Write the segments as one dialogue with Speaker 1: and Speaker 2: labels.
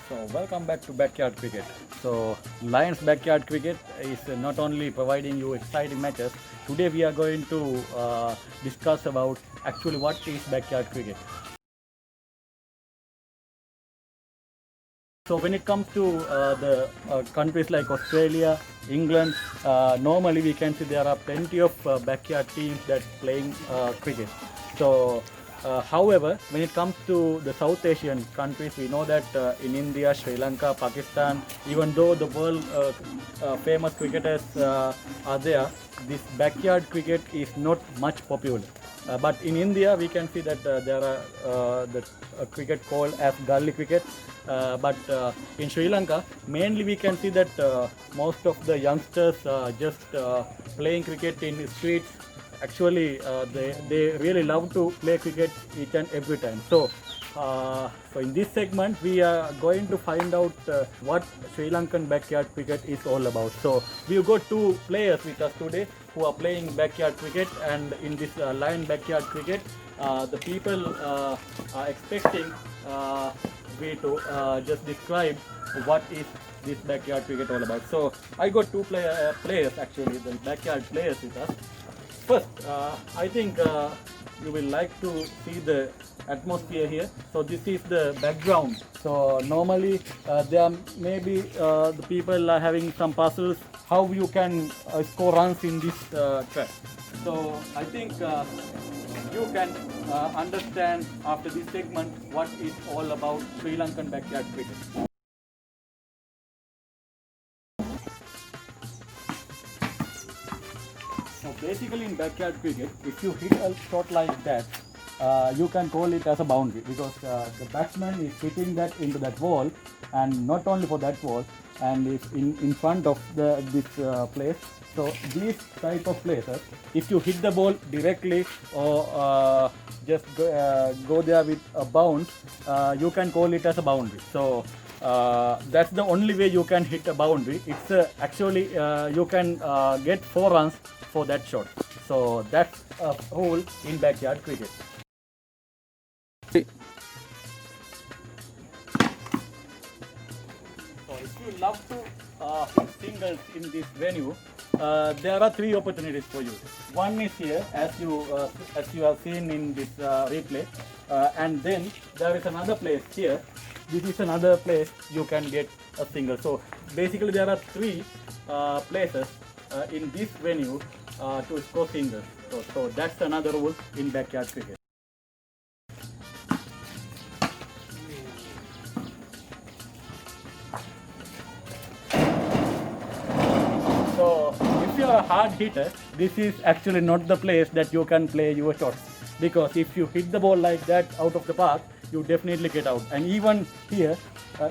Speaker 1: So welcome back to Backyard Cricket. So Lions Backyard Cricket is not only providing you exciting matches. Today we are going to discuss about actually what is backyard cricket. So when it comes to the countries like Australia, England, normally we can see there are plenty of backyard teams that playing cricket. So however, when it comes to the South Asian countries, we know that in India, Sri Lanka, Pakistan, even though the world famous cricketers are there, this backyard cricket is not much popular. But in India, we can see that there are the cricket called as gully cricket. But in Sri Lanka, mainly we can see that most of the youngsters are just playing cricket in the streets. Actually, they really love to play cricket each and every time. So in this segment, we are going to find out what Sri Lankan backyard cricket is all about. So we've got two players with us today who are playing backyard cricket, and in this Lion backyard cricket, the people are expecting me to just describe what is this backyard cricket all about. So I got two players actually, the backyard players with us. First, I think you will like to see the atmosphere here. So this is the background. So normally there may be the people are having some puzzles how you can score runs in this track. So I think you can understand after this segment what is all about Sri Lankan backyard cricket. So basically in backyard cricket, if you hit a shot like that, you can call it as a boundary because the batsman is hitting that into that wall, and not only for that wall, and is in front of this place. So these type of places, if you hit the ball directly or just go there with a bounce, you can call it as a boundary. So that's the only way you can hit a boundary. It's actually you can get 4 runs for that shot. So that's a rule in backyard cricket. So if you love to hit singles in this venue, there are 3 opportunities for you. One is here, as you have seen in this replay, and then there is another place here. This is another place you can get a single. So basically there are 3 places in this venue to score singles. So that's another rule in backyard cricket. So if you are a hard hitter, this is actually not the place that you can play your shots, because if you hit the ball like that out of the park, you definitely get out. And even here,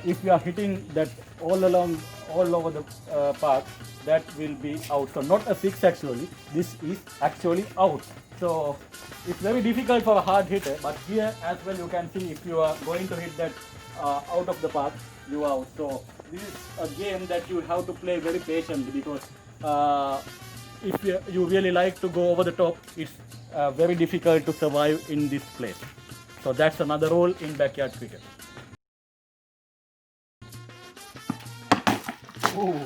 Speaker 1: if you are hitting that all over the park, that will be out. So not a 6 actually, this is actually out. So it's very difficult for a hard hitter, but here as well you can see if you are going to hit that out of the park, you are out. So this is a game that you have to play very patiently, because if you really like to go over the top, it's very difficult to survive in this place. So that's another rule in backyard cricket. Ooh.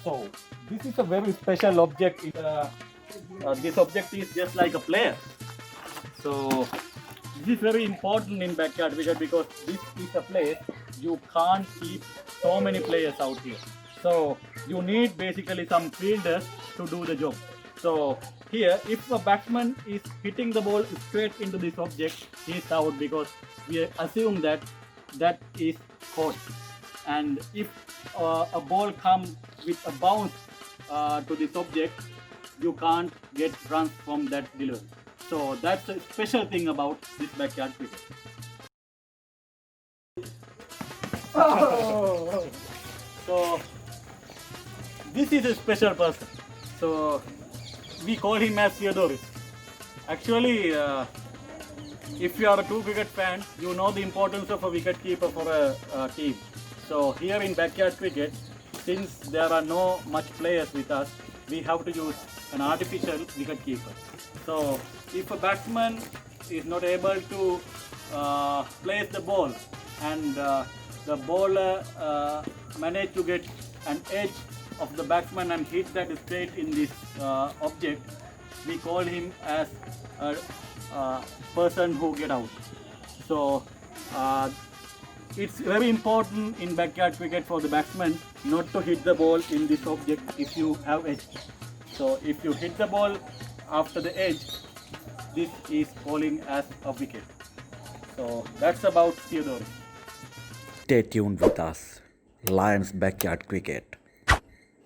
Speaker 1: So this is a very special object. This object is just like a player. So this is very important in backyard cricket because this is a place you can't keep so many players out here. So you need basically some fielders to do the job. So here, if a batsman is hitting the ball straight into this object, he is out, because we assume that that is caught. And if a ball comes with a bounce to this object, you can't get runs from that delivery. So that's a special thing about this backyard cricket. Oh. So this is a special person. So we call him as Theodoris. Actually, if you are a true cricket fan, you know the importance of a wicket keeper for a team. So here in backyard cricket, since there are no much players with us, we have to use an artificial wicket keeper. So if a batsman is not able to place the ball and the bowler managed to get an edge of the batsman and hit that straight in this object, we call him as a person who get out. So it's very important in backyard cricket for the batsman not to hit the ball in this object if you have edge. So if you hit the ball after the edge, this is calling as a wicket. So that's about Theodore.
Speaker 2: Stay tuned with us. Lions Backyard Cricket.